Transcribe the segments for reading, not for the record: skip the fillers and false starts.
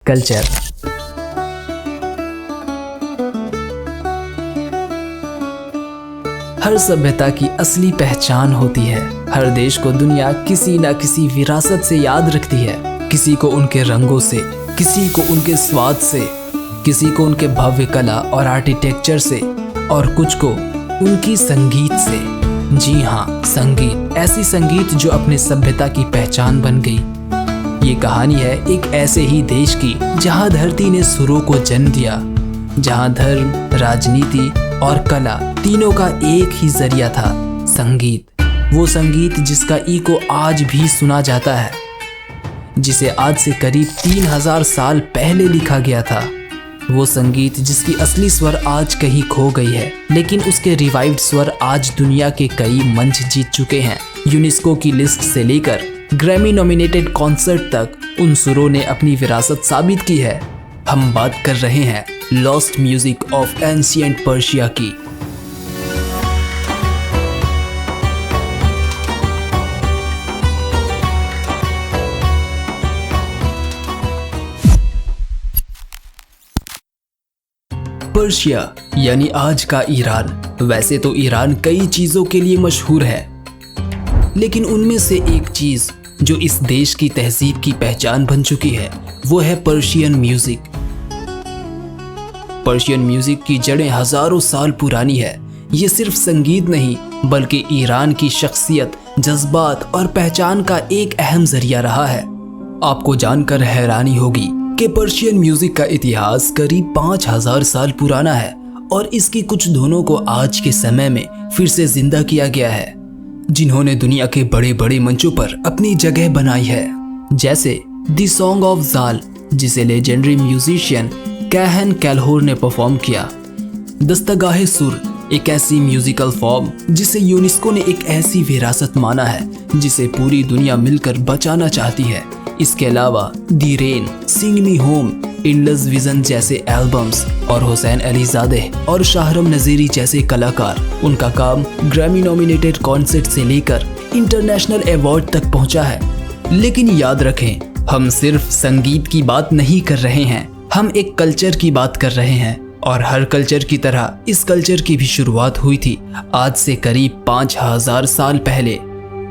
Culture. हर सभ्यता की असली पहचान होती है। हर देश को दुनिया किसी न किसी विरासत से याद रखती है। किसी को उनके रंगों से, किसी को उनके स्वाद से, किसी को उनके भव्य कला और आर्किटेक्चर से, और कुछ को उनकी संगीत से। जी हाँ, संगीत, ऐसी संगीत जो अपने सभ्यता की पहचान बन गई। ये कहानी है एक ऐसे ही देश की जहाँ धरती ने सुरों को जन्म दिया, जहाँ धर्म, राजनीति और कला तीनों का एक ही जरिया था, संगीत। वो संगीत जिसका इको आज भी सुना जाता है, जिसे आज से करीब 3000 साल पहले लिखा गया था। वो संगीत जिसकी असली स्वर आज कहीं खो गई है, लेकिन उसके रिवाइव्ड स्वर आज दुनिया के कई मंच जीत चुके हैं। यूनेस्को की लिस्ट से लेकर ग्रैमी नॉमिनेटेड कॉन्सर्ट तक उन सुरों ने अपनी विरासत साबित की है। हम बात कर रहे हैं lost music of ancient Persia की। पर्शिया यानी आज का ईरान। वैसे तो ईरान कई चीजों के लिए मशहूर है, लेकिन उनमें से एक चीज जो इस देश की तहजीब की पहचान बन चुकी है, वो है पर्शियन म्यूजिक। पर्शियन म्यूजिक की जड़ें हजारों साल पुरानी है। ये सिर्फ संगीत नहीं, बल्कि ईरान की शख्सियत, जज्बात और पहचान का एक अहम जरिया रहा है। आपको जानकर हैरानी होगी कि पर्शियन म्यूजिक का इतिहास करीब 5000 साल पुराना है, और इसकी कुछ धुनों को आज के समय में फिर से जिंदा किया गया है, जिन्होंने दुनिया के बड़े बड़े मंचों पर अपनी जगह बनाई है। जैसे द सॉन्ग ऑफ ज़ाल, जिसे लेजेंडरी म्यूजिशियन काहन कैलहोर ने परफॉर्म किया। दस्तगाहे सुर, एक ऐसी म्यूजिकल फॉर्म जिसे यूनेस्को ने एक ऐसी विरासत माना है जिसे पूरी दुनिया मिलकर बचाना चाहती है। इसके अलावा the rain, sing me home, Indus vision जैसे एल्बम्स, और हुसैन अलीजादे और शाहरम नजीरी जैसे कलाकार, उनका काम ग्रैमी नॉमिनेटेड कॉन्सर्ट से लेकर इंटरनेशनल अवार्ड तक पहुंचा है। लेकिन याद रखें, हम सिर्फ संगीत की बात नहीं कर रहे हैं, हम एक कल्चर की बात कर रहे हैं। और हर कल्चर की तरह इस कल्चर की भी शुरुआत हुई थी आज से करीब 5000 साल पहले,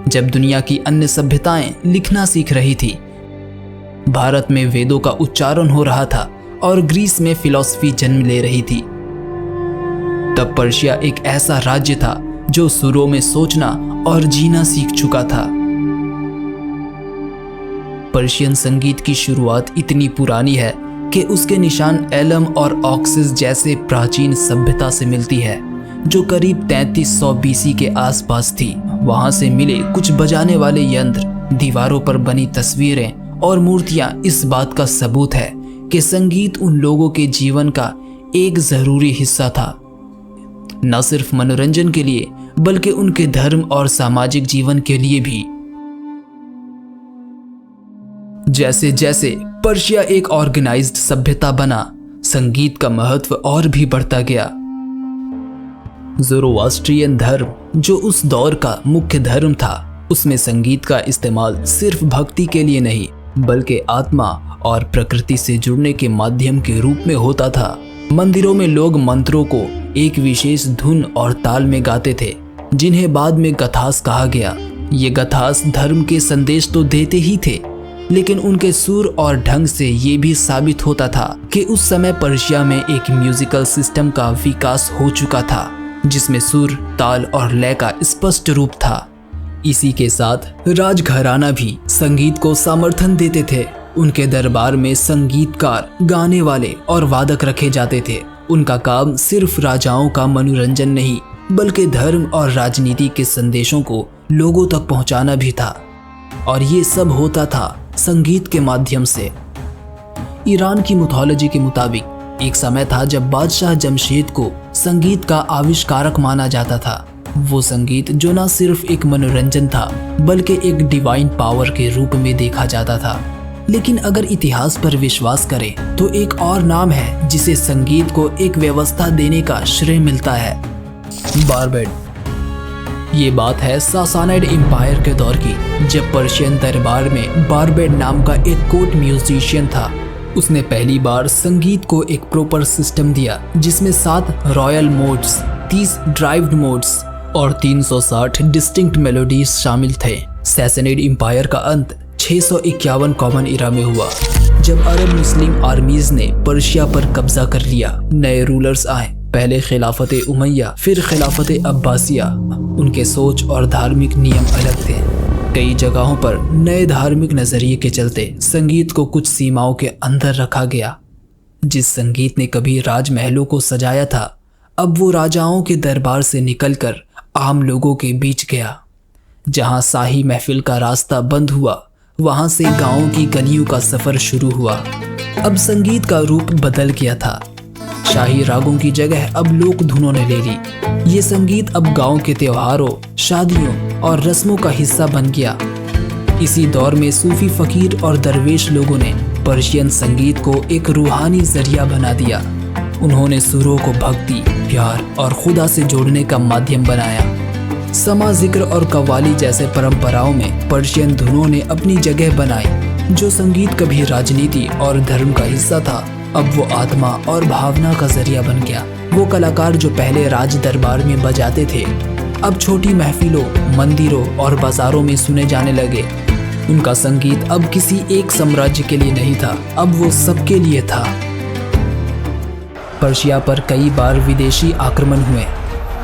जब दुनिया की अन्य सभ्यताएं लिखना सीख रही थी। भारत में वेदों का उच्चारण हो रहा था और ग्रीस में फिलॉसफी जन्म ले रही थी। तब पर्शिया एक ऐसा राज्य था जो सुरों में सोचना और जीना सीख चुका था। पर्शियन संगीत की शुरुआत इतनी पुरानी है कि उसके निशान एलम और ऑक्सिस जैसे प्राचीन सभ्यता से मिलती है, जो करीब 3300 BC के आसपास थी। वहां से मिले कुछ बजाने वाले यंत्र, दीवारों पर बनी तस्वीरें और मूर्तियां इस बात का सबूत है कि संगीत उन लोगों के जीवन का एक जरूरी हिस्सा था, न सिर्फ मनोरंजन के लिए बल्कि उनके धर्म और सामाजिक जीवन के लिए भी। जैसे जैसे पर्शिया एक ऑर्गेनाइज्ड सभ्यता बना, संगीत का महत्व और भी बढ़ता गया। ज़ोरोआस्ट्रियन धर्म, जो उस दौर का मुख्य धर्म था, उसमें संगीत का इस्तेमाल सिर्फ भक्ति के लिए नहीं, बल्कि आत्मा और प्रकृति से जुड़ने के माध्यम के रूप में होता था। मंदिरों में लोग मंत्रों को एक विशेष धुन और ताल में गाते थे, जिन्हें बाद में गथास कहा गया। ये गथास धर्म के संदेश तो देते ही थे, लेकिन उनके सुर और ढंग से ये भी साबित होता था कि उस समय पर्शिया में एक म्यूजिकल सिस्टम का विकास हो चुका था, जिसमें सुर, ताल और लय का स्पष्ट रूप था। इसी के साथ राजघराना भी संगीत को समर्थन देते थे। उनके दरबार में संगीतकार, गाने वाले और वादक रखे जाते थे। उनका काम सिर्फ राजाओं का मनोरंजन नहीं, बल्कि धर्म और राजनीति के संदेशों को लोगों तक पहुंचाना भी था, और ये सब होता था संगीत के माध्यम से। ईरान की मिथोलॉजी के मुताबिक एक समय था जब बादशाह जमशेद को संगीत का आविष्कारक माना जाता था। वो संगीत जो न सिर्फ एक मनोरंजन था, बल्कि एक डिवाइन पावर के रूप में देखा जाता था। लेकिन अगर इतिहास पर विश्वास करें तो एक और नाम है जिसे संगीत को एक व्यवस्था देने का श्रेय मिलता है, बारबेड। ये बात है सासानाइड एम्पायर के दौर की, जब पर्शियन दरबार में बारबेड नाम का एक कोर्ट म्यूजिशियन था। उसने पहली बार संगीत को एक प्रॉपर सिस्टम दिया जिसमें 7 रॉयल मोड्स, 30 ड्राइव्ड मोड्स और 360 डिस्टिंक्ट मेलोडीज शामिल थे। सैसनेड एम्पायर का अंत 651 कॉमन इरा में हुआ जब अरब मुस्लिम आर्मीज ने पर्शिया पर कब्जा कर लिया। नए रूलर्स आए, पहले खिलाफत उमैया फिर खिलाफत अब्बासिया। उनके सोच और धार्मिक नियम अलग थे। कई जगहों पर नए धार्मिक नजरिए के चलते संगीत को कुछ सीमाओं के अंदर रखा गया। जिस संगीत ने कभी राजमहलों को सजाया था, अब वो राजाओं के दरबार से निकलकर आम लोगों के बीच गया। जहां शाही महफिल का रास्ता बंद हुआ, वहां से गांवों की गलियों का सफर शुरू हुआ। अब संगीत का रूप बदल गया था। शाही रागों की जगह अब लोक धुनों ने ले ली। ये संगीत अब गांव के त्योहारों, शादियों और रस्मों का हिस्सा बन गया। इसी दौर में सूफी फकीर और दरवेश लोगों ने पर्शियन संगीत को एक रूहानी जरिया बना दिया। उन्होंने सुरों को भक्ति, प्यार और खुदा से जोड़ने का माध्यम बनाया। समा, जिक्र और कव्वाली जैसे परंपराओं में पर्शियन धुनों ने अपनी जगह बनाई। जो संगीत कभी राजनीति और धर्म का हिस्सा था, अब वो आत्मा और भावना का जरिया बन गया। वो कलाकार जो पहले राज दरबार में बजाते थे, अब छोटी महफिलों, मंदिरों और बाजारों में सुने जाने लगे। उनका संगीत अब किसी एक साम्राज्य के लिए नहीं था, अब वो सबके लिए था। पर्शिया पर कई बार विदेशी आक्रमण हुए,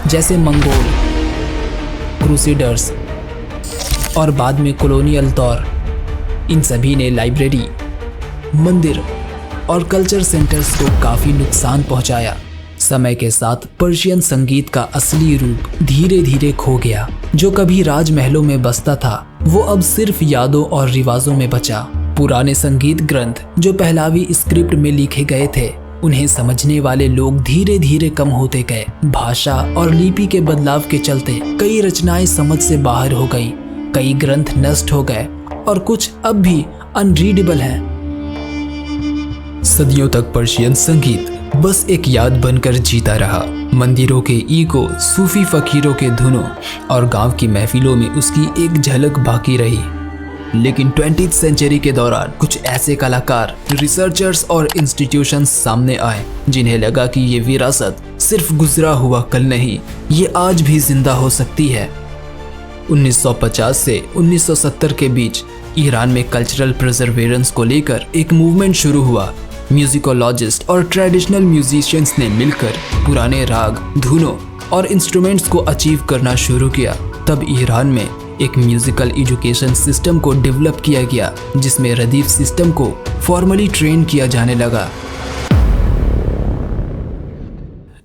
जैसे मंगोल, क्रूसेडर्स और बाद में कॉलोनियल दौर। इन सभी ने लाइब्रेरी, मंदिर और कल्चर सेंटर्स को काफ़ी नुकसान पहुंचाया। समय के साथ पर्शियन संगीत का असली रूप धीरे धीरे खो गया। जो कभी राजमहलों में बसता था, वो अब सिर्फ यादों और रिवाजों में बचा। पुराने संगीत ग्रंथ जो पहलावी स्क्रिप्ट में लिखे गए थे, उन्हें समझने वाले लोग धीरे धीरे कम होते गए। भाषा और लिपि के बदलाव के चलते कई रचनाएं समझ से बाहर हो गई, कई ग्रंथ नष्ट हो गए और कुछ अब भी अनरीडेबल हैं। सदियों तक पर्शियन संगीत बस एक याद बनकर जीता रहा। मंदिरों के ईको, सूफी फकीरों के धुनों और गांव की महफिलों में उसकी एक झलक बाकी रही। लेकिन 20वीं सेंचुरी के दौरान कुछ ऐसे कलाकार, रिसर्चर्स और इंस्टीट्यूशंस सामने आए जिन्हें लगा कि ये विरासत सिर्फ गुजरा हुआ कल नहीं, ये आज भी जिंदा हो सकती है। 1950 से 1970 के बीच ईरान में कल्चरल प्रिजर्वेरेंस को लेकर एक मूवमेंट शुरू हुआ। म्यूजिकोलॉजिस्ट और ट्रेडिशनल म्यूजिशियंस ने मिलकर पुराने राग, धुनों और इंस्ट्रूमेंट्स को अचीव करना शुरू किया। तब ईरान में एक म्यूजिकल एजुकेशन सिस्टम को डेवलप किया गया, जिसमें रदीफ सिस्टम को फॉर्मली ट्रेन किया जाने लगा।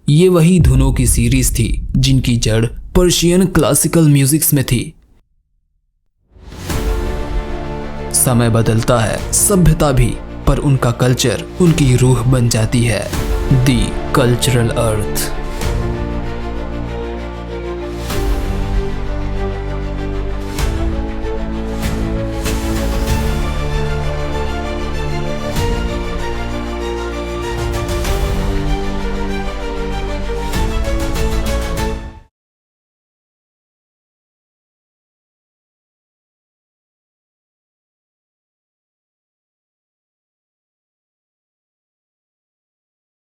ये वही धुनों की सीरीज थी जिनकी जड़ पर्शियन क्लासिकल म्यूजिक्स में थी। समय बदलता है, सभ्यता भी, पर उनका कल्चर उनकी रूह बन जाती है। The cultural earth.